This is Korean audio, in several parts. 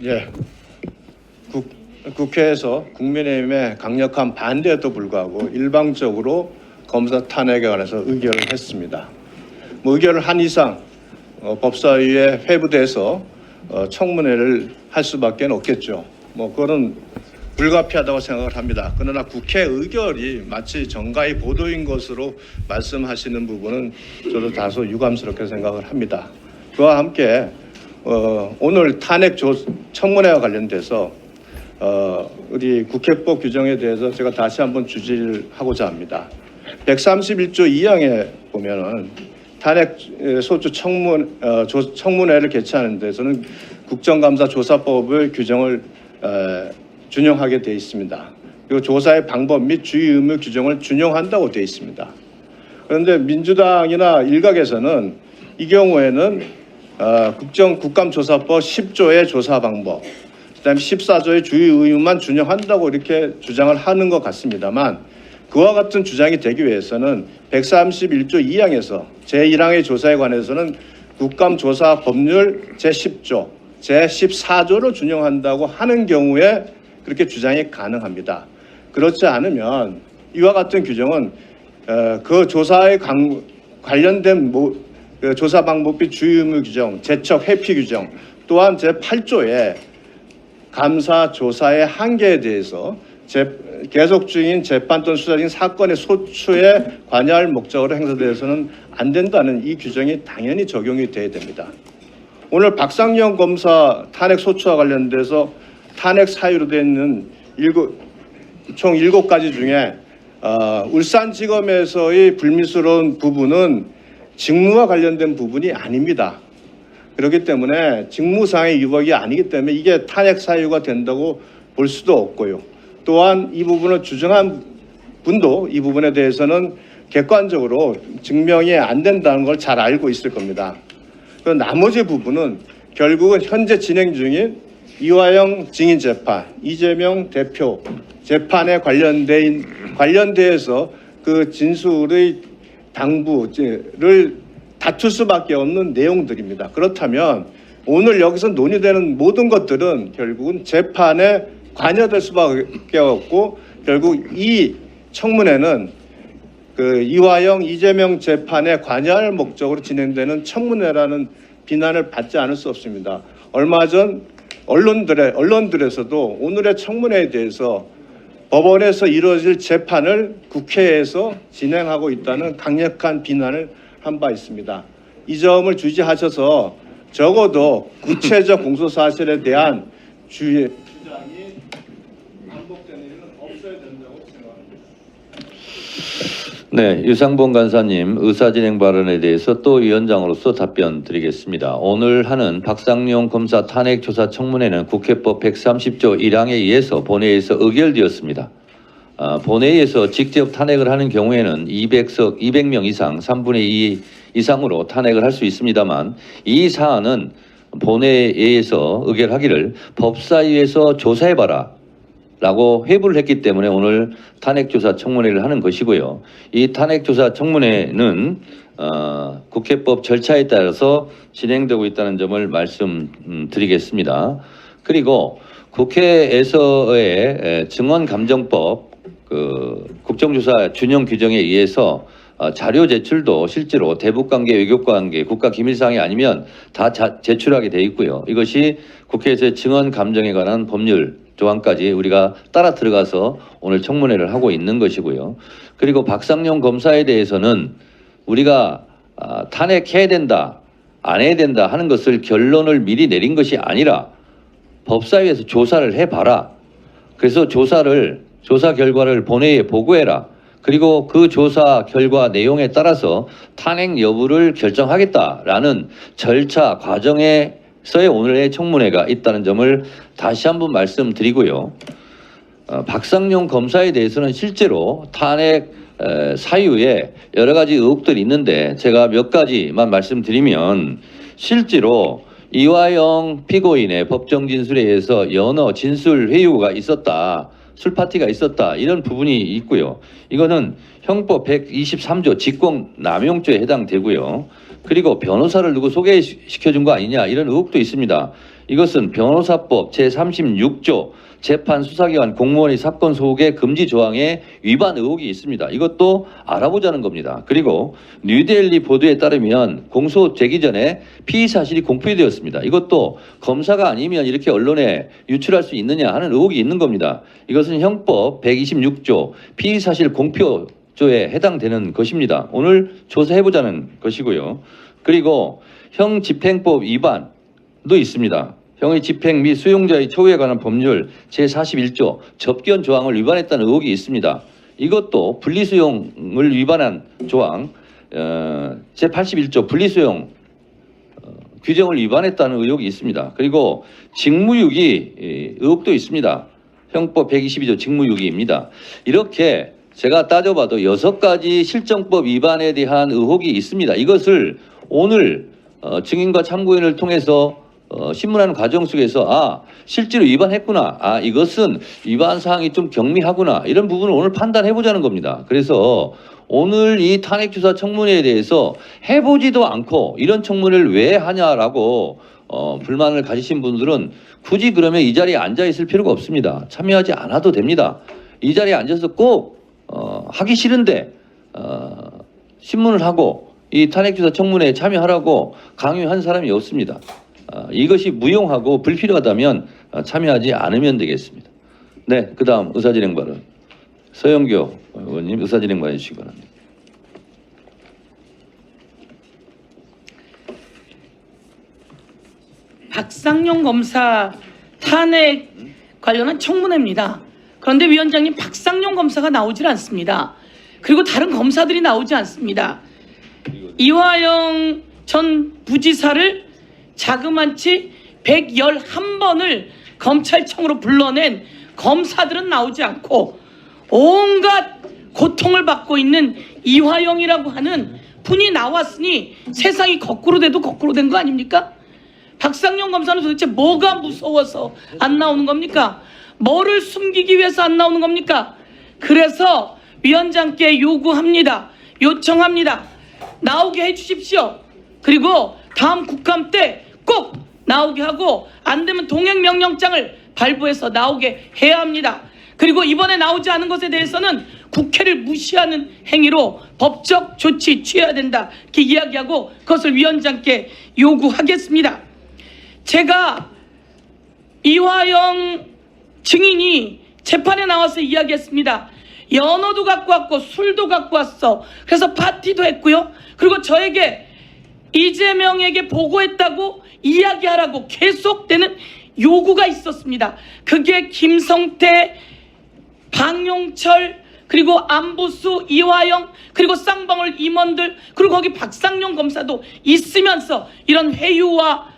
예, 국회에서 국민의힘의 강력한 반대에도 불구하고 일방적으로 검사 탄핵에 관해서 의결을 했습니다. 의결을 한 이상 법사위에 회부돼서 청문회를 할 수밖에 없겠죠. 그거는 불가피하다고 생각을 합니다. 그러나 국회 의결이 마치 정가의 보도인 것으로 말씀하시는 부분은 저도 다소 유감스럽게 생각을 합니다. 그와 함께 오늘 탄핵 청문회와 관련돼서 우리 국회법 규정에 대해서 제가 다시 한번 주지를 하고자 합니다. 131조 2항에 보면은 탄핵 소추 청문회를 개최하는 데서는 국정감사조사법의 규정을 준용하게 되어 있습니다. 그리고 조사의 방법 및 주의 의무 규정을 준용한다고 되어 있습니다. 그런데 민주당이나 일각에서는 이 경우에는 국감조사법 10조의 조사 방법, 그다음에 14조의 주의 의무만 준용한다고 이렇게 주장을 하는 것 같습니다만, 그와 같은 주장이 되기 위해서는 131조 2항에서 제1항의 조사에 관해서는 국감조사 법률 제10조, 제14조를 준용한다고 하는 경우에 그렇게 주장이 가능합니다. 그렇지 않으면 이와 같은 규정은 그 조사에 관련된 조사 방법 및 주의 의무 규정, 제척 회피 규정, 또한 제8조의 감사 조사의 한계에 대해서 계속 중인 재판 또는 수사 중인 사건의 소추에 관여할 목적으로 행사되어서는 안 된다는 이 규정이 당연히 적용이 돼야 됩니다. 오늘 박상영 검사 탄핵 소추와 관련돼서 탄핵 사유로 되어 있는 총 7가지 중에 울산지검에서의 불미스러운 부분은 직무와 관련된 부분이 아닙니다. 그렇기 때문에 직무상의 위법이 아니기 때문에 이게 탄핵 사유가 된다고 볼 수도 없고요. 또한 이 부분을 주장한 분도 이 부분에 대해서는 객관적으로 증명이 안 된다는 걸 잘 알고 있을 겁니다. 나머지 부분은 결국은 현재 진행 중인 이화영 증인 재판, 이재명 대표 재판에 관련돼서 그 진술의 당부를 다툴 수밖에 없는 내용들입니다. 그렇다면 오늘 여기서 논의되는 모든 것들은 결국은 재판에 관여될 수밖에 없고, 결국 이 청문회는 그 이화영, 이재명 재판에 관여할 목적으로 진행되는 청문회라는 비난을 받지 않을 수 없습니다. 얼마 전 언론들에서도 오늘의 청문회에 대해서 법원에서 이루어질 재판을 국회에서 진행하고 있다는 강력한 비난을 한 바 있습니다. 이 점을 주지하셔서 적어도 구체적 공소 사실에 대한 주장이 반복되는 일은 없어야 된다고 생각합니다. 네, 유상봉 간사님 의사진행 발언에 대해서 또 위원장으로서 답변 드리겠습니다. 오늘 하는 박상용 검사 탄핵조사 청문회는 국회법 130조 1항에 의해서 본회의에서 의결되었습니다. 본회의에서 직접 탄핵을 하는 경우에는 200명 이상 3분의 2 이상으로 탄핵을 할 수 있습니다만, 이 사안은 본회의에서 의결하기를 법사위에서 조사해봐라 라고 회부를 했기 때문에 오늘 탄핵조사 청문회를 하는 것이고요. 이 탄핵조사 청문회는 국회법 절차에 따라서 진행되고 있다는 점을 말씀드리겠습니다. 그리고 국회에서의 증언감정법 국정조사 준용 규정에 의해서 자료 제출도 실제로 대북관계, 외교관계, 국가기밀사항이 아니면 다 제출하게 돼 있고요. 이것이 국회에서의 증언감정에 관한 법률 조항까지 우리가 따라 들어가서 오늘 청문회를 하고 있는 것이고요. 그리고 박상용 검사에 대해서는 우리가 탄핵해야 된다, 안 해야 된다 하는 것을 결론을 미리 내린 것이 아니라 법사위에서 조사를 해봐라. 그래서 조사 결과를 본회의에 보고해라. 그리고 그 조사 결과 내용에 따라서 탄핵 여부를 결정하겠다라는 절차 과정에서의 오늘의 청문회가 있다는 점을 다시 한번 말씀드리고요. 박상용 검사에 대해서는 실제로 탄핵 사유에 여러 가지 의혹들이 있는데, 제가 몇 가지만 말씀드리면, 실제로 이화영 피고인의 법정 진술에 의해서 연어 진술 회유가 있었다, 술 파티가 있었다, 이런 부분이 있고요. 이거는 형법 123조 직권남용죄에 해당되고요. 그리고 변호사를 누구 소개시켜준 거 아니냐, 이런 의혹도 있습니다. 이것은 변호사법 제36조 재판수사기관 공무원의 사건 소개 금지 조항에 위반 의혹이 있습니다. 이것도 알아보자는 겁니다. 그리고 뉴델리 보도에 따르면 공소 제기 전에 피의 사실이 공표되었습니다. 이것도 검사가 아니면 이렇게 언론에 유출할 수 있느냐 하는 의혹이 있는 겁니다. 이것은 형법 126조 피의 사실 공표조에 해당되는 것입니다. 오늘 조사해보자는 것이고요. 그리고 형집행법 위반도 있습니다. 형의 집행 및 수용자의 처우에 관한 법률 제41조 접견 조항을 위반했다는 의혹이 있습니다. 이것도 분리수용을 위반한 조항 제81조 분리수용 규정을 위반했다는 의혹이 있습니다. 그리고 직무유기 의혹도 있습니다. 형법 122조 직무유기입니다. 이렇게 제가 따져봐도 6가지 실정법 위반에 대한 의혹이 있습니다. 이것을 오늘 증인과 참고인을 통해서 신문하는 과정 속에서 실제로 위반했구나, 이것은 위반 사항이 좀 경미하구나, 이런 부분을 오늘 판단해 보자는 겁니다. 그래서 오늘 이 탄핵주사 청문회에 대해서 해보지도 않고 이런 청문회를 왜 하냐라고 불만을 가지신 분들은 굳이 그러면 이 자리에 앉아 있을 필요가 없습니다. 참여하지 않아도 됩니다. 이 자리에 앉아서 꼭 하기 싫은데 신문을 하고 이 탄핵주사 청문회에 참여하라고 강요한 사람이 없습니다. 이것이 무용하고 불필요하다면 참여하지 않으면 되겠습니다. 네, 그 다음 의사진행 발언. 서영교 의원님 의사진행 발언 해주시기 바랍니다. 박상용 검사 탄핵 관련한 청문회입니다. 그런데 위원장님, 박상용 검사가 나오질 않습니다. 그리고 다른 검사들이 나오지 않습니다. 이화영 전 부지사를 자그만치 111번을 검찰청으로 불러낸 검사들은 나오지 않고 온갖 고통을 받고 있는 이화영이라고 하는 분이 나왔으니 세상이 거꾸로 돼도 거꾸로 된 거 아닙니까? 박상용 검사는 도대체 뭐가 무서워서 안 나오는 겁니까? 뭐를 숨기기 위해서 안 나오는 겁니까? 그래서 위원장께 요구합니다. 요청합니다. 나오게 해주십시오. 그리고 다음 국감 때 꼭 나오게 하고 안 되면 동행명령장을 발부해서 나오게 해야 합니다. 그리고 이번에 나오지 않은 것에 대해서는 국회를 무시하는 행위로 법적 조치 취해야 된다, 이렇게 이야기하고 그것을 위원장께 요구하겠습니다. 제가 이화영 증인이 재판에 나와서 이야기했습니다. 연어도 갖고 왔고 술도 갖고 왔어. 그래서 파티도 했고요. 그리고 저에게 이재명에게 보고했다고 이야기하라고 계속되는 요구가 있었습니다. 그게 김성태, 방용철, 그리고 안보수, 이화영, 그리고 쌍방울 임원들, 그리고 거기 박상용 검사도 있으면서 이런 회유와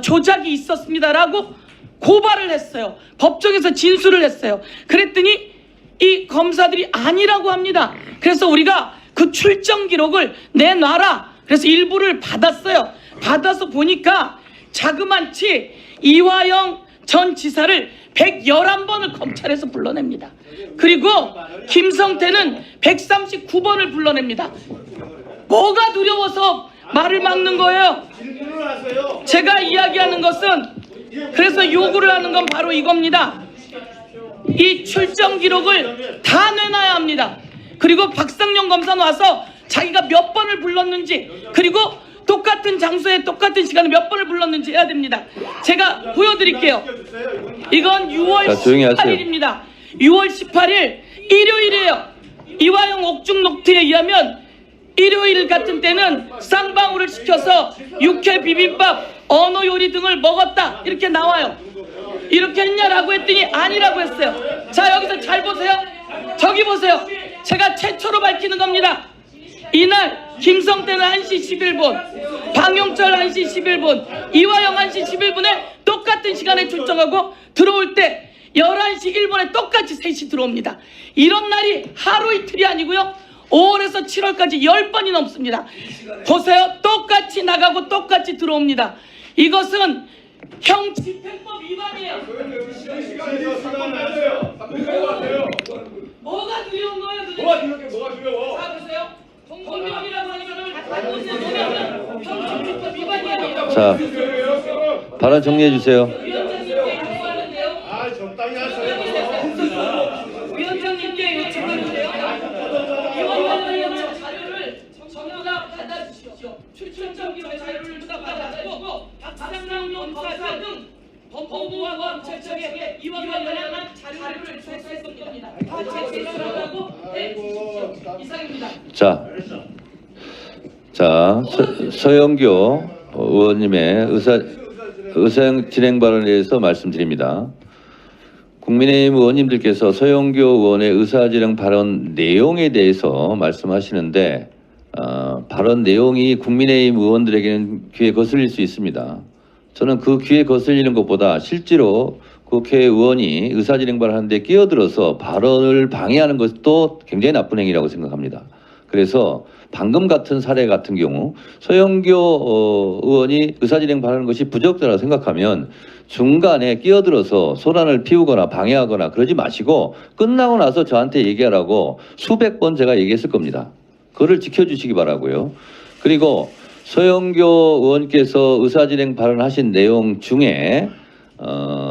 조작이 있었습니다라고 고발을 했어요. 법정에서 진술을 했어요. 그랬더니 이 검사들이 아니라고 합니다. 그래서 우리가 그 출정 기록을 내놔라. 그래서 일부를 받았어요. 받아서 보니까 자그만치 이화영 전 지사를 111번을 검찰에서 불러냅니다. 그리고 김성태는 139번을 불러냅니다. 뭐가 두려워서 말을 막는 거예요? 제가 이야기하는 것은, 그래서 요구를 하는 건 바로 이겁니다. 이 출정 기록을 다 내놔야 합니다. 그리고 박상용 검사는 와서 자기가 몇 번을 불렀는지, 그리고 똑같은 장소에 똑같은 시간에 몇 번을 불렀는지 해야 됩니다. 제가 보여드릴게요. 이건 6월 18일입니다. 6월 18일 일요일이에요. 이화영 옥중 노트에 의하면 일요일 같은 때는 쌍방울을 시켜서 육회 비빔밥, 언어 요리 등을 먹었다, 이렇게 나와요. 이렇게 했냐라고 했더니 아니라고 했어요. 자, 여기서 잘 보세요. 저기 보세요. 제가 최초로 밝히는 겁니다. 이날 김성태는 1시 11분, 방용철 1시 11분, 이화영 1시 11분에 똑같은 시간에 출정하고 들어올 때 11시 1분에 똑같이 3시 들어옵니다. 이런 날이 하루 이틀이 아니고요. 5월에서 7월까지 10번이 넘습니다. 보세요. 똑같이 나가고 똑같이 들어옵니다. 이것은 형집행법 위반이에요. 뭐가 두려운 거예요? 뭐가 두려워? 자, 보세요. 공범이라고 하는 것을 갖고 있는 노력은 형집행법 위반이 아니에요. 자, 발언 정리해 주세요. 아, 적당히 하세요. 위원장님께 요청하는데요. 이원관 자료를 전부 다 받아주십시오. 출처 기록 자료를 다 받아주고 박상용 검사 등 법무부와 검찰청에 이와 관련한 자료를 제출했을 겁니다. 다 제출하라고 해주십시오. 이상입니다. 자, 서영교 의원님의 의사 진행 발언에 대해서 말씀드립니다. 국민의힘 의원님들께서 서영교 의원의 의사진행 발언 내용에 대해서 말씀하시는데 발언 내용이 국민의힘 의원들에게는 귀에 거슬릴 수 있습니다. 저는 그 귀에 거슬리는 것보다 실제로 국회의원이 의사진행 발언하는데 끼어들어서 발언을 방해하는 것도 굉장히 나쁜 행위라고 생각합니다. 그래서 방금 같은 사례 같은 경우 서영교 의원이 의사진행 발언하는 것이 부적절하다고 생각하면 중간에 끼어들어서 소란을 피우거나 방해하거나 그러지 마시고 끝나고 나서 저한테 얘기하라고 수백 번 제가 얘기했을 겁니다. 그거를 지켜주시기 바라고요. 그리고 서영교 의원께서 의사진행 발언하신 내용 중에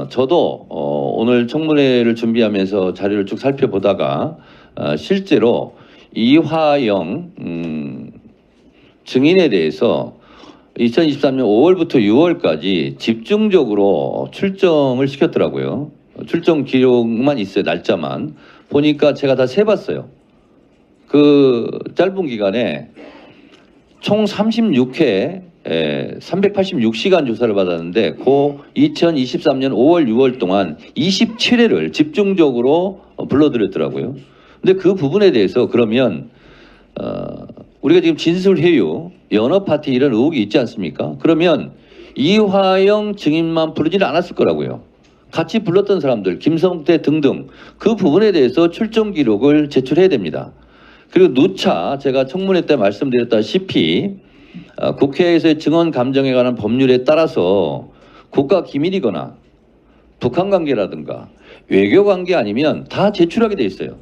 저도 오늘 청문회를 준비하면서 자료를 쭉 살펴보다가 실제로 이화영 증인에 대해서 2023년 5월부터 6월까지 집중적으로 출정을 시켰더라고요. 출정 기록만 있어요. 날짜만. 보니까 제가 다 세봤어요. 그 짧은 기간에 총 36회 386시간 조사를 받았는데 그 2023년 5월 6월 동안 27회를 집중적으로 불러드렸더라고요. 근데 그 부분에 대해서 그러면 우리가 지금 진술회유, 연어파티 이런 의혹이 있지 않습니까? 그러면 이화영 증인만 부르지는 않았을 거라고요. 같이 불렀던 사람들, 김성태 등등 그 부분에 대해서 출정 기록을 제출해야 됩니다. 그리고 누차 제가 청문회 때 말씀드렸다시피 국회에서의 증언 감정에 관한 법률에 따라서 국가 기밀이거나 북한 관계라든가 외교 관계 아니면 다 제출하게 돼 있어요.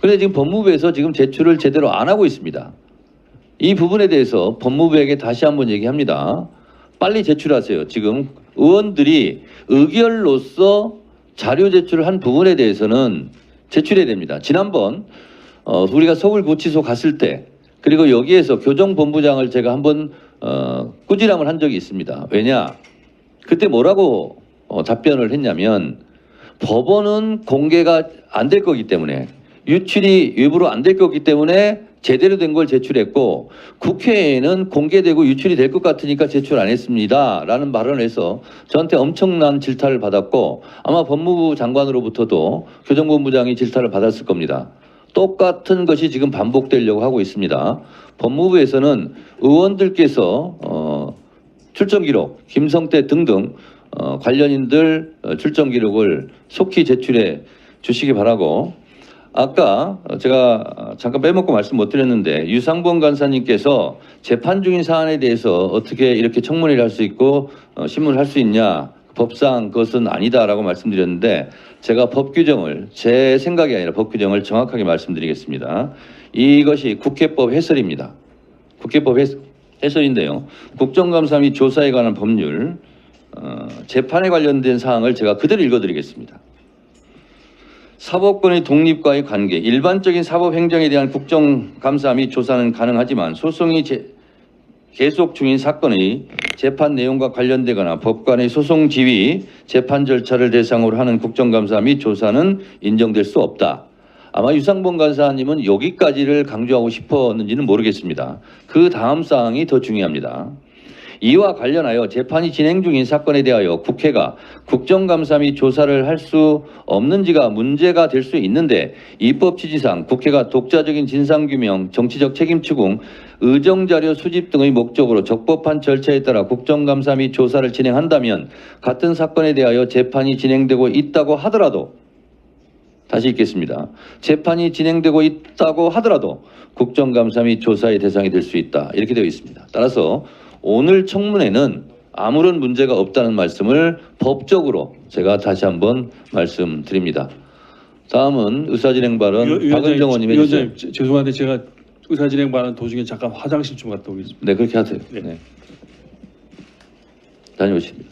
그런데 지금 법무부에서 지금 제출을 제대로 안 하고 있습니다. 이 부분에 대해서 법무부에게 다시 한번 얘기합니다. 빨리 제출하세요. 지금 의원들이 의결로서 자료 제출을 한 부분에 대해서는 제출해야 됩니다. 지난번 우리가 서울구치소 갔을 때 그리고 여기에서 교정본부장을 제가 한번 꾸지람을 한 적이 있습니다. 왜냐? 그때 뭐라고 답변을 했냐면 법원은 공개가 안 될 거기 때문에 유출이 외부로 안 될 거기 때문에 제대로 된 걸 제출했고 국회에는 공개되고 유출이 될 것 같으니까 제출 안 했습니다 라는 발언을 해서 저한테 엄청난 질타를 받았고 아마 법무부 장관으로부터도 교정본부장이 질타를 받았을 겁니다. 똑같은 것이 지금 반복되려고 하고 있습니다. 법무부에서는 의원들께서 출정 기록, 김성태 등등 관련인들 출정 기록을 속히 제출해 주시기 바라고 아까 제가 잠깐 빼먹고 말씀 못 드렸는데 유상범 간사님께서 재판 중인 사안에 대해서 어떻게 이렇게 청문회를 할 수 있고 신문을 할 수 있냐 법상 그것은 아니다라고 말씀드렸는데 제가 법 규정을 제 생각이 아니라 법 규정을 정확하게 말씀드리겠습니다. 이것이 국회법 해설입니다. 국회법 해설인데요. 국정감사 및 조사에 관한 법률 재판에 관련된 사항을 제가 그대로 읽어드리겠습니다. 사법권의 독립과의 관계, 일반적인 사법행정에 대한 국정감사 및 조사는 가능하지만 소송이 계속 중인 사건의 재판 내용과 관련되거나 법관의 소송 지휘, 재판 절차를 대상으로 하는 국정감사 및 조사는 인정될 수 없다. 아마 유상범 간사님은 여기까지를 강조하고 싶었는지는 모르겠습니다. 그 다음 사항이 더 중요합니다. 이와 관련하여 재판이 진행 중인 사건에 대하여 국회가 국정감사 및 조사를 할 수 없는지가 문제가 될 수 있는데 입법 취지상 국회가 독자적인 진상규명, 정치적 책임 추궁, 의정자료 수집 등의 목적으로 적법한 절차에 따라 국정감사 및 조사를 진행한다면 같은 사건에 대하여 재판이 진행되고 있다고 하더라도 다시 읽겠습니다. 재판이 진행되고 있다고 하더라도 국정감사 및 조사의 대상이 될 수 있다. 이렇게 되어 있습니다. 따라서 오늘 청문회는 아무런 문제가 없다는 말씀을 법적으로 제가 다시 한번 말씀드립니다. 다음은 의사진행 발언 박은정 의원님 해주세요. 위원장님 죄송한데 제가 의사진행 발언 도중에 잠깐 화장실 좀 갔다 오겠습니다. 네, 그렇게 하세요. 네. 네. 다녀오십니다.